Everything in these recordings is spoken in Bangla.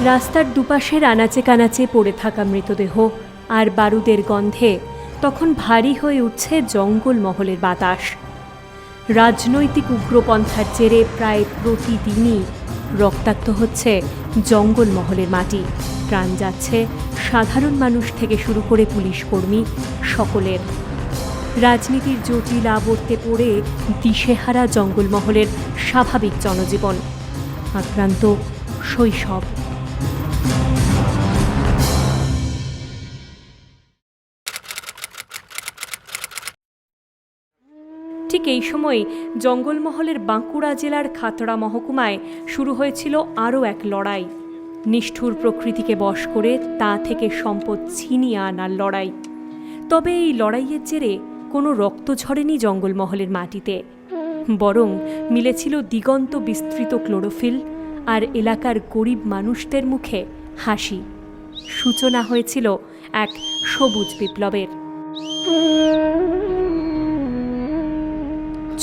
রাস্তার দুপাশের আনাচে কানাচে পড়ে থাকা মৃতদেহ আর বারুদের গন্ধে তখন ভারী হয়ে উঠছে জঙ্গলমহলের বাতাস। রাজনৈতিক উগ্রপন্থার জেরে প্রায় প্রতিদিনই রক্তাক্ত হচ্ছে জঙ্গলমহলের মাটি। প্রাণ যাচ্ছে সাধারণ মানুষ থেকে শুরু করে পুলিশ কর্মী সকলের। রাজনীতির জটিল আবর্তে পড়ে দিশেহারা জঙ্গলমহলের স্বাভাবিক জনজীবন, আক্রান্ত শৈশব। ঠিক এই সময় জঙ্গলমহলের বাঁকুড়া জেলার খাতড়া মহকুমায় শুরু হয়েছিল আরও এক লড়াই। নিষ্ঠুর প্রকৃতিকে বশ করে তা থেকে সম্পদ ছিনিয়ে আনার লড়াই। তবে এই লড়াইয়ের জেরে কোনো রক্ত ঝরেনি জঙ্গলমহলের মাটিতে, বরং মিলেছিল দিগন্ত বিস্তৃত ক্লোরোফিল আর এলাকার গরিব মানুষদের মুখে হাসি। সূচনা হয়েছিল এক সবুজ বিপ্লবের।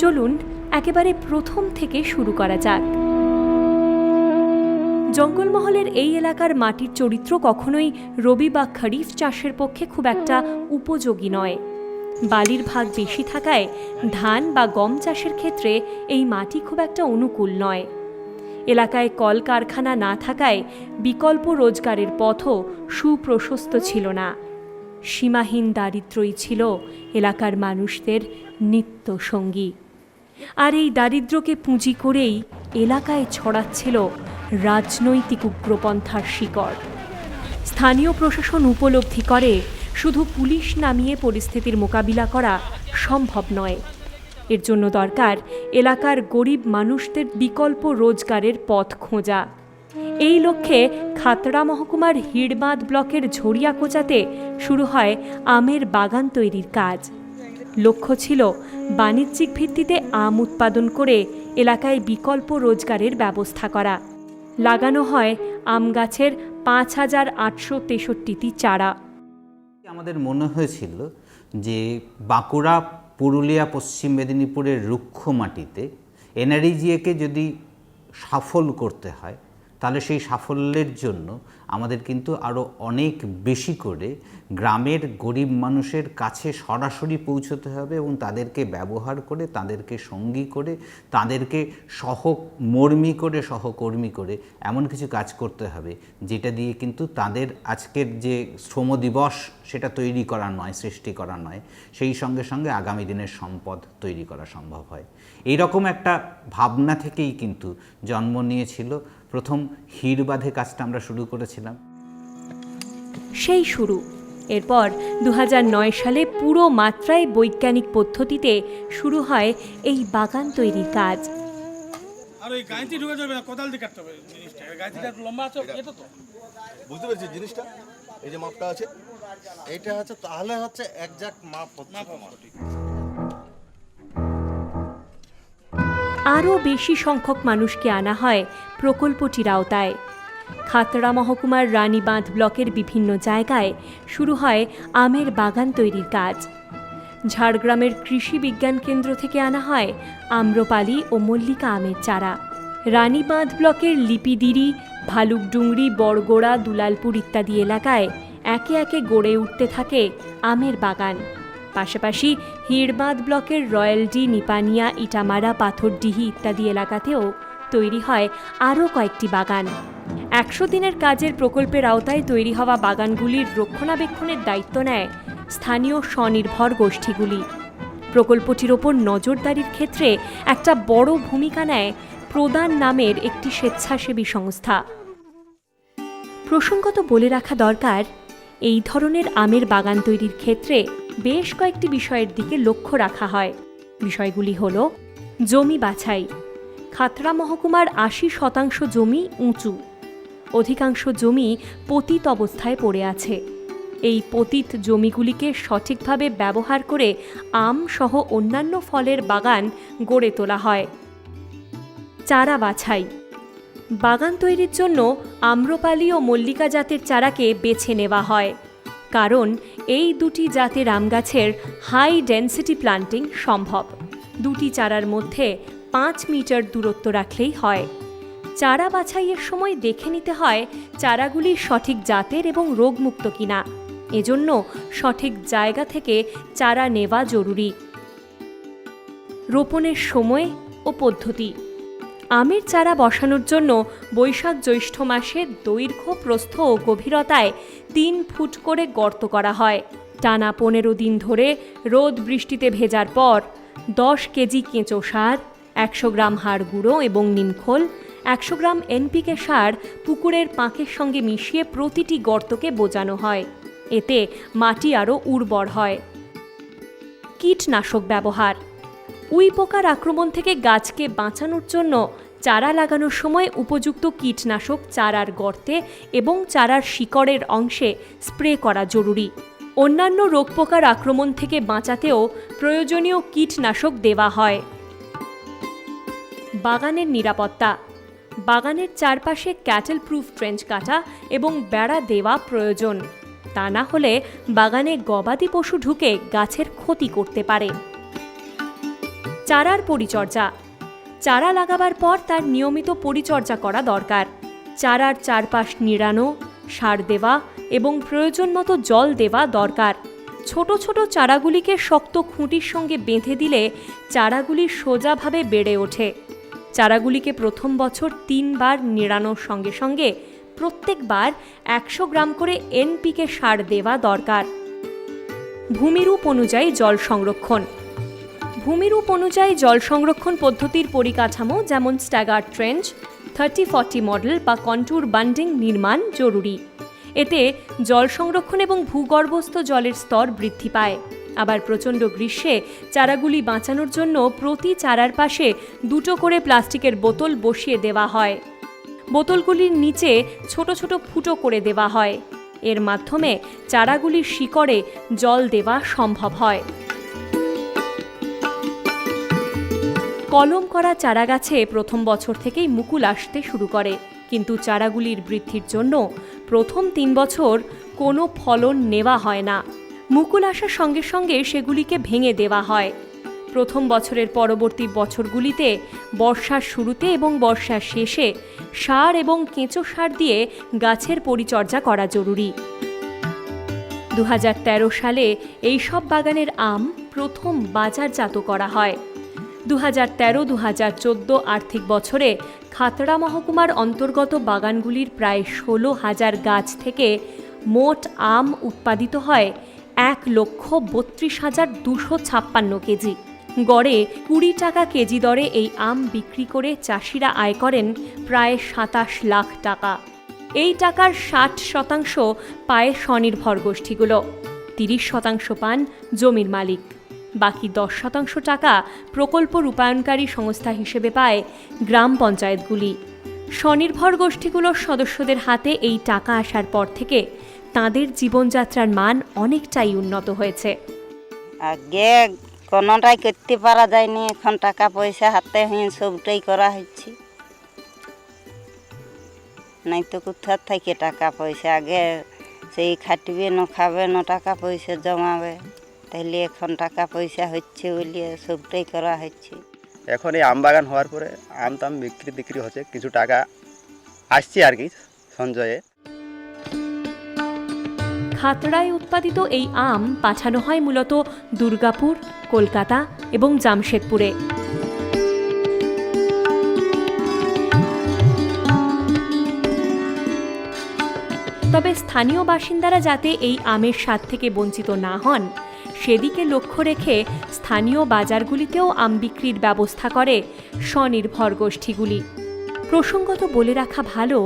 চলুন একেবারে প্রথম থেকে শুরু করা যাক। জঙ্গলমহলের এই এলাকার মাটির চরিত্র কখনোই রবি বা খরিফ চাষের পক্ষে খুব একটা উপযোগী নয়। বালির ভাগ বেশি থাকায় ধান বা গম চাষের ক্ষেত্রে এই মাটি খুব একটা অনুকূল নয়। এলাকায় কলকারখানা না থাকায় বিকল্প রোজগারের পথও সুপ্রশস্ত ছিল না। সীমাহীন দারিদ্র্যই ছিল এলাকার মানুষদের নিত্য সঙ্গী। আর এই দারিদ্র্যকে পুঁজি করেই এলাকায় ছড়াচ্ছিল রাজনৈতিক উগ্রপন্থার শিকড়। স্থানীয় প্রশাসন উপলব্ধি করে শুধু পুলিশ নামিয়ে পরিস্থিতির মোকাবিলা করা সম্ভব নয়। এর জন্য দরকার এলাকার গরিব মানুষদের বিকল্প রোজগারের পথ খোঁজা। এই লক্ষ্যে খাতড়া মহকুমার হিড়বাঁধ ব্লকের ঝরিয়াকোচাতে শুরু হয় আমের বাগান তৈরির কাজ। লক্ষ্য ছিল বাণিজ্যিক ভিত্তিতে আম উৎপাদন করে এলাকায় বিকল্প রোজগারের ব্যবস্থা করা। লাগানো হয় আম গাছের ৫,৮৬৩টি চারা। আমাদের মনে হয়েছিল যে বাঁকুড়া, পুরুলিয়া, পশ্চিম মেদিনীপুরের রুক্ষ মাটিতে এনআরইজিএকে যদি সফল করতে হয় তাহলে সেই সাফল্যের জন্য আমাদের কিন্তু আরও অনেক বেশি করে গ্রামের গরিব মানুষের কাছে সরাসরি পৌঁছতে হবে এবং তাদেরকে ব্যবহার করে, তাদেরকে সঙ্গী করে, তাদেরকে সহমর্মী করে, সহকর্মী করে এমন কিছু কাজ করতে হবে যেটা দিয়ে কিন্তু তাদের আজকের যে শ্রম দিবস সেটা তৈরি করা নয়, সৃষ্টি করা নয়, সেই সঙ্গে সঙ্গে আগামী দিনের সম্পদ তৈরি করা সম্ভব হয়। এইরকম একটা ভাবনা থেকেই কিন্তু জন্ম নিয়েছিল প্রথম হিড়বাঁধে কাজটা আমরা শুরু করেছিলাম। সেই শুরু। এরপর ২০০৯ সালে পুরো মাত্রায় বৈজ্ঞানিক পদ্ধতিতে শুরু হয় এই বাগান তৈরির কাজ। আর ওই গাঁইতি ঢুকে যাবে না, কোদাল দিয়ে কাটতে হবে জিনিসটা। গাঁইতিটা লম্বা আছে, এটা তো বুঝতে পেরেছি জিনিসটা। এই যে মাপটা আছে, এইটা হচ্ছে তাহলে হচ্ছে একজ্যাক্ট মাপ হচ্ছে। আরও বেশি সংখ্যক মানুষকে আনা হয় প্রকল্পটির আওতায়। খাতড়া মহকুমার রানীবাঁধ ব্লকের বিভিন্ন জায়গায় শুরু হয় আমের বাগান তৈরির কাজ। ঝাড়গ্রামের কৃষি বিজ্ঞান কেন্দ্র থেকে আনা হয় আম্রপালি ও মল্লিকা আমের চারা। রানীবাঁধ ব্লকের লিপিদিরি, ভালুকডুংরি, বড়গোড়া, দুলালপুর ইত্যাদি এলাকায় একে একে গড়ে উঠতে থাকে আমের বাগান। পাশাপাশি হিড়বাঁধ ব্লকের রয়্যালডি, নিপানিয়া, ইটামারা, পাথরডিহি ইত্যাদি এলাকাতেও তৈরি হয় আরও কয়েকটি বাগান। ১০০ দিনের কাজের প্রকল্পের আওতায় তৈরি হওয়া বাগানগুলির রক্ষণাবেক্ষণের দায়িত্ব নেয় স্থানীয় স্বনির্ভর গোষ্ঠীগুলি। প্রকল্পটির ওপর নজরদারির ক্ষেত্রে একটা বড় ভূমিকা নেয় প্রদান নামের একটি স্বেচ্ছাসেবী সংস্থা। প্রসঙ্গত বলে রাখা দরকার, এই ধরনের আমের বাগান তৈরির ক্ষেত্রে বেশ কয়েকটি বিষয়ের দিকে লক্ষ্য রাখা হয়। বিষয়গুলি হল জমি বাছাই। খাতড়া মহকুমার ৮০% জমি উঁচু, অধিকাংশ জমি পতিত অবস্থায় পড়ে আছে। এই পতিত জমিগুলিকে সঠিকভাবে ব্যবহার করে আম সহ অন্যান্য ফলের বাগান গড়ে তোলা হয়। চারা বাছাই। বাগান তৈরির জন্য আম্রপালি ও মল্লিকা জাতের চারাকে বেছে নেওয়া হয়, কারণ এই দুটি জাতের আম গাছের হাই ডেন্সিটি প্লান্টিং সম্ভব। দুটি চারার মধ্যে ৫ মিটার দূরত্ব রাখলেই হয়। চারা বাছাইয়ের সময় দেখে নিতে হয় চারাগুলি সঠিক জাতের এবং রোগমুক্ত কিনা। এজন্য সঠিক জায়গা থেকে চারা নেওয়া জরুরি। রোপণের সময় ও পদ্ধতি। আমের চারা বসানোর জন্য বৈশাখ জ্যৈষ্ঠ মাসে দৈর্ঘ্য, প্রস্থ ও গভীরতায় 3 ফুট করে গর্ত করা হয়। টানা 15 দিন ধরে রোদ বৃষ্টিতে ভেজার পর 10 কেজি কেঁচো সার, 100 গ্রাম হাড় গুঁড়ো এবং নিমখোল, 100 গ্রাম এনপিকে সার পুকুরের পাঁকের সঙ্গে মিশিয়ে প্রতিটি গর্তকে বোজানো হয়। এতে মাটি আরও উর্বর হয়। কীটনাশক ব্যবহার। উই পোকার আক্রমণ থেকে গাছকে বাঁচানোর জন্য চারা লাগানোর সময় উপযুক্ত কীটনাশক চারার গর্তে এবং চারার শিকড়ের অংশে স্প্রে করা জরুরি। অন্যান্য রোগ পোকার আক্রমণ থেকে বাঁচাতেও প্রয়োজনীয় কীটনাশক দেওয়া হয়। বাগানের নিরাপত্তা। বাগানের চারপাশে ক্যাটেল প্রুফ ট্রেঞ্চ কাটা এবং বেড়া দেওয়া প্রয়োজন। তা না হলে বাগানে গবাদি পশু ঢুকে গাছের ক্ষতি করতে পারে। চারার পরিচর্যা। চারা লাগাবার পর তার নিয়মিত পরিচর্যা করা দরকার। চারার চারপাশ নিড়ানো, সার দেওয়া এবং প্রয়োজন মতো জল দেওয়া দরকার। ছোট ছোট চারাগুলিকে শক্ত খুঁটির সঙ্গে বেঁধে দিলে চারাগুলি সোজাভাবে বেড়ে ওঠে। চারাগুলিকে প্রথম বছর 3 বার নিড়ানোর সঙ্গে সঙ্গে প্রত্যেকবার 100 গ্রাম করে এনপিকে সার দেওয়া দরকার। ভূমিরূপ অনুযায়ী জল সংরক্ষণ। ভূমিরূপ অনুযায়ী জল সংরক্ষণ পদ্ধতির পরিকাঠামো যেমন স্ট্যাগার্ড ট্রেঞ্চ, 30-40 মডেল বা কন্ট্যুর বান্ডিং নির্মাণ জরুরি। এতে জল সংরক্ষণ এবং ভূগর্ভস্থ জলের স্তর বৃদ্ধি পায়। আবার প্রচণ্ড গ্রীষ্মে চারাগুলি বাঁচানোর জন্য প্রতি চারার পাশে 2টো করে প্লাস্টিকের বোতল বসিয়ে দেওয়া হয়। বোতলগুলির নিচে ছোট ছোট ফুটো করে দেওয়া হয়। এর মাধ্যমে চারাগুলির শিকড়ে জল দেওয়া সম্ভব হয়। কলম করা চারাগাছে প্রথম বছর থেকেই মুকুল আসতে শুরু করে, কিন্তু চারাগুলির বৃদ্ধির জন্য প্রথম 3 বছর কোনো ফলন নেওয়া হয় না। মুকুল আসার সঙ্গে সঙ্গে সেগুলিকে ভেঙে দেওয়া হয়। প্রথম বছরের পরবর্তী বছরগুলিতে বর্ষার শুরুতে এবং বর্ষার শেষে সার এবং কেঁচো সার দিয়ে গাছের পরিচর্যা করা জরুরি। 2013 সালে এই সব বাগানের আম প্রথম বাজারজাত করা হয়। 2013-2014 আর্থিক বছরে খাতড়া মহকুমার অন্তর্গত বাগানগুলির প্রায় 16,000 গাছ থেকে মোট আম উৎপাদিত হয় 1,32,256 কেজি। গড়ে 20 টাকা কেজি দরে এই আম বিক্রি করে চাষিরা আয় করেন প্রায় 27 লাখ টাকা। এই টাকার 60% পায় স্বনির্ভর গোষ্ঠীগুলো, 30% পান জমির মালিক। বাকি 10% টাকা প্রকল্প রূপায়ণকারী সংস্থা হিসেবে পায় গ্রাম পঞ্চায়েতগুলি। স্বনির্ভর গোষ্ঠীগুলোর সদস্যদের হাতে এই টাকা আসার পর থেকে তাদের জীবনযাত্রার মান অনেকটাই উন্নত হয়েছে। আগে কোনোটাই করতে পারা যায়নি, এখন টাকা পয়সা হাতে হয়ে সবটাই করা হচ্ছে। নাই তো কোথার থেকে টাকা পয়সা, আগে সেই খাটবে না খাবে না টাকা পয়সা জমাবে, তাহলে এখন টাকা পয়সা হচ্ছে বলিয়ে সবটাই করা হচ্ছে। এখন এই আম বাগান হওয়ার পরে আম টাম বিক্রি হচ্ছে, কিছু টাকা আসছে আর কি সঞ্চয়ে। খাতড়ায় উৎপাদিত এই আম পাঠানো হয় মূলত দুর্গাপুর, কলকাতা এবং জামশেদপুরে। তবে স্থানীয় বাসিন্দারা যাতে এই আমের স্বাদ থেকে বঞ্চিত না হন, সেদিকে লক্ষ্য রেখে স্থানীয় বাজারগুলিতেও আম বিক্রির ব্যবস্থা করে স্বনির্ভর গোষ্ঠীগুলি। প্রসঙ্গত বলে রাখা ভালো,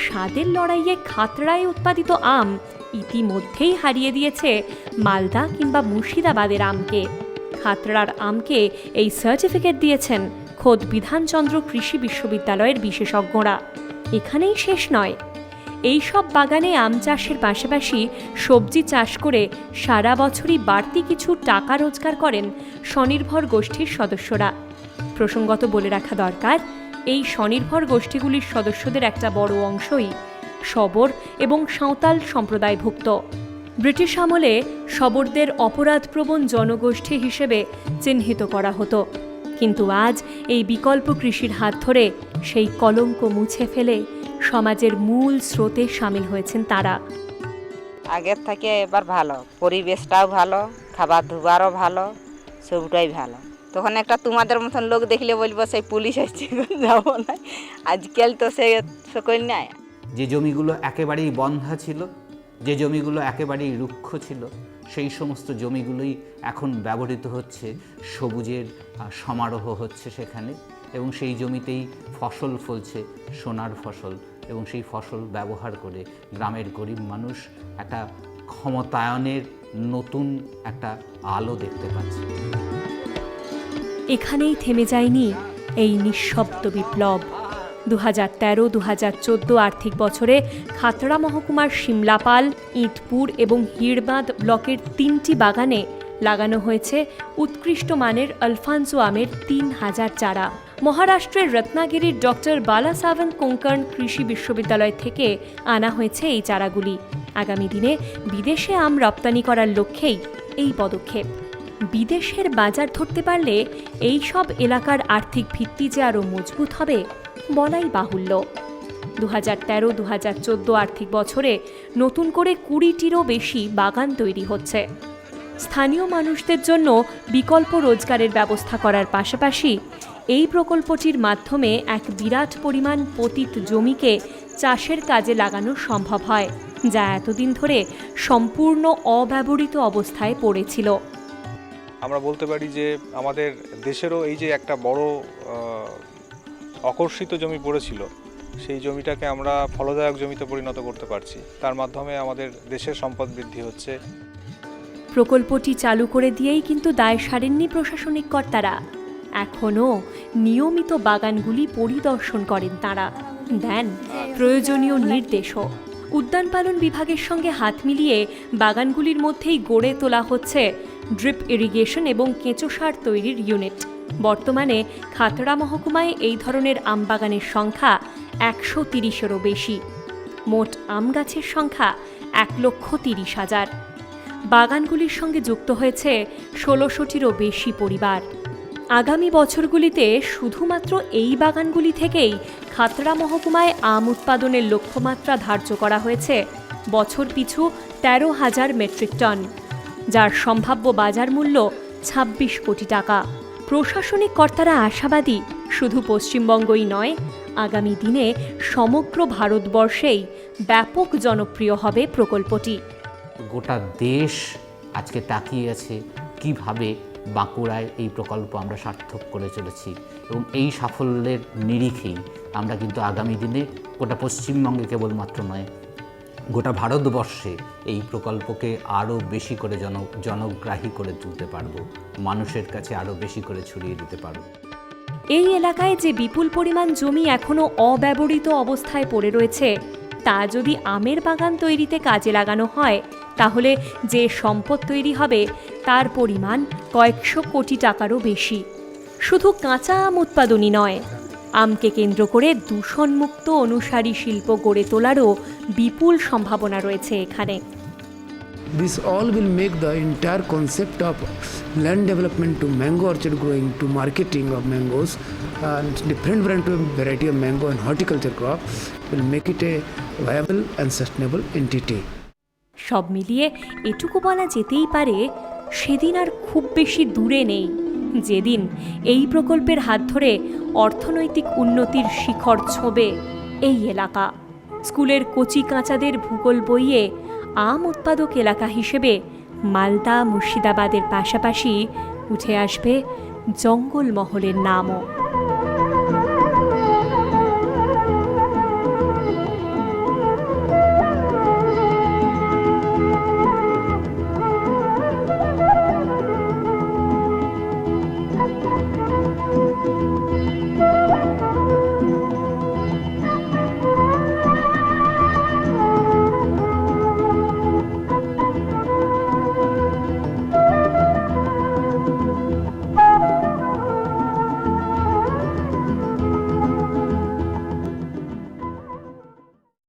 স্বাদের লড়াইয়ে খাতড়ায় উৎপাদিত আম ইতিমধ্যেই হারিয়ে দিয়েছে মালদা কিংবা মুর্শিদাবাদের আমকে। খাতড়ার আমকে এই সার্টিফিকেট দিয়েছেন খোদ বিধানচন্দ্র কৃষি বিশ্ববিদ্যালয়ের বিশেষজ্ঞরা। এখানেই শেষ নয়, এই সব বাগানে আম চাষের পাশাপাশি সবজি চাষ করে সারা বছরই বাড়তি কিছু টাকা রোজগার করেন স্বনির্ভর গোষ্ঠীর সদস্যরা। প্রসঙ্গত বলে রাখা দরকার, এই স্বনির্ভর গোষ্ঠীগুলির সদস্যদের একটা বড় অংশই শবর এবং সাঁওতাল সম্প্রদায়ভুক্ত। ব্রিটিশ আমলে শবরদের অপরাধপ্রবণ জনগোষ্ঠী হিসেবে চিহ্নিত করা হতো, কিন্তু আজ এই বিকল্প কৃষির হাত ধরে সেই কলঙ্ক মুছে ফেলে সমাজের মূল স্রোতে সামিল হয়েছেন তারা। আগের থেকে এবার ভালো, পরিবেশটাও ভালো, খাবার ধুবারও ভালো, সবটাই ভালো। তখন একটা তোমাদের মতন লোক দেখলে বলবো সেই পুলিশ আসছে, যাবো না। আজকাল তো সে সকল নাই। যে জমিগুলো একেবারেই বন্ধা ছিল, যে জমিগুলো একেবারেই রুক্ষ ছিল, সেই সমস্ত জমিগুলোই এখন ব্যবহৃত হচ্ছে, সবুজের সমারোহ হচ্ছে সেখানে, এবং সেই জমিতেই ফসল ফলছে, সোনার ফসল, এবং সেই ফসল ব্যবহার করে গ্রামের গরিব মানুষ একটা ক্ষমতায়নের নতুন একটা আলো দেখতে পাচ্ছে। এখানেই থেমে যায়নি এই নিঃশব্দ বিপ্লব। 2013-2014 আর্থিক বছরে খাতড়া মহকুমার শিমলাপাল, ইঁটপুর এবং হিড়বাঁধ ব্লকের 3টি বাগানে লাগানো হয়েছে উৎকৃষ্ট মানের আলফানসো আমের 3000 চারা। মহারাষ্ট্রের রত্নাগিরির ডক্টর বালাসাভান কোঙ্কর্ণ কৃষি বিশ্ববিদ্যালয় থেকে আনা হয়েছে এই চারাগুলি। আগামী দিনে বিদেশে আম রপ্তানি করার লক্ষ্যেই এই পদক্ষেপ। বিদেশের বাজার ধরতে পারলে এই সব এলাকার আর্থিক ভিত্তি যে আরও মজবুত হবে বলাই বাহুল্য। 2013-2014 আর্থিক বছরে নতুন করে 20টিরও বেশি বাগান তৈরি হচ্ছে। স্থানীয় মানুষদের জন্য বিকল্প রোজগারের ব্যবস্থা করার পাশাপাশি এই প্রকল্পটির মাধ্যমে এক বিরাট পরিমাণ পতিত জমিকে চাষের কাজে লাগানো সম্ভব হয়, যা এতদিন ধরে সম্পূর্ণ অব্যবহৃত অবস্থায় পড়েছিল। আমরা বলতে পারি যে আমাদের দেশেরও এই যে একটা বড় অকর্ষিত জমি পড়েছিল, সেই জমিটাকে আমরা ফলদায়ক জমিতে পরিণত করতে পারছি। তার মাধ্যমে আমাদের দেশের সম্পদ বৃদ্ধি হচ্ছে। প্রকল্পটি চালু করে দিয়েই কিন্তু দায় সারেননি প্রশাসনিক কর্তারা। এখনও নিয়মিত বাগানগুলি পরিদর্শন করেন তাঁরা, দেন প্রয়োজনীয় নির্দেশও। উদ্যান পালন বিভাগের সঙ্গে হাত মিলিয়ে বাগানগুলির মধ্যেই গড়ে তোলা হচ্ছে ড্রিপ ইরিগেশন এবং কেঁচো সার তৈরির ইউনিট। বর্তমানে খাতড়া মহকুমায় এই ধরনের আম বাগানের সংখ্যা 130-এরও বেশি। মোট আম গাছের সংখ্যা 1,30,000। বাগানগুলির সঙ্গে যুক্ত হয়েছে 1600-টিরও বেশি পরিবার। আগামী বছরগুলিতে শুধুমাত্র এই বাগানগুলি থেকেই খাতড়া মহকুমায় আম উৎপাদনের লক্ষ্যমাত্রা ধার্য করা হয়েছে বছর পিছু 13,000 মেট্রিক টন, যার সম্ভাব্য বাজার মূল্য 26 কোটি টাকা। প্রশাসনিক কর্তারা আশাবাদী শুধু পশ্চিমবঙ্গই নয়, আগামী দিনে সমগ্র ভারতবর্ষেই ব্যাপক জনপ্রিয় হবে প্রকল্পটি। গোটা দেশ আজকে তাকিয়ে আছে কিভাবে বাঁকুড়ায় এই প্রকল্প আমরা সার্থক করে চলেছি, এবং এই সাফল্যের নিরিখেই আমরা কিন্তু আগামী দিনে গোটা পশ্চিমবঙ্গে কেবলমাত্র নয়, গোটা ভারতবর্ষে এই প্রকল্পকে আরও বেশি করে জনগ্রাহী করে তুলতে পারব, মানুষের কাছে আরও বেশি করে ছড়িয়ে দিতে পারব। এই এলাকায় যে বিপুল পরিমাণ জমি এখনও অব্যবহৃত অবস্থায় পড়ে রয়েছে, তা যদি আমের বাগান তৈরিতে কাজে লাগানো হয়, তাহলে যে সম্পদ তৈরি হবে তার পরিমাণ কয়েকশো কোটি টাকারও বেশি। শুধু কাঁচা আম উৎপাদনই নয়, আমকে কেন্দ্র করে দূষণমুক্ত অনুসারী শিল্প গড়ে তোলারও বিপুল সম্ভাবনা রয়েছে এখানে। This all will make the entire concept of land development to mango orchard growing to marketing of mangoes and different variety of mango and horticulture crop will make it a viable and sustainable entity. সব মিলিয়ে এটুকু বলা যেতেই পারে, সেদিন আর খুব বেশি দূরে নেই যেদিন এই প্রকল্পের হাত ধরে অর্থনৈতিক উন্নতির শিখর ছোঁবে এই এলাকা। স্কুলের কচি কাঁচাদের ভূগোল বইয়ে আম উৎপাদক এলাকা হিসেবে মালদা, মুর্শিদাবাদের পাশাপাশি উঠে আসবে জঙ্গলমহলের নামও।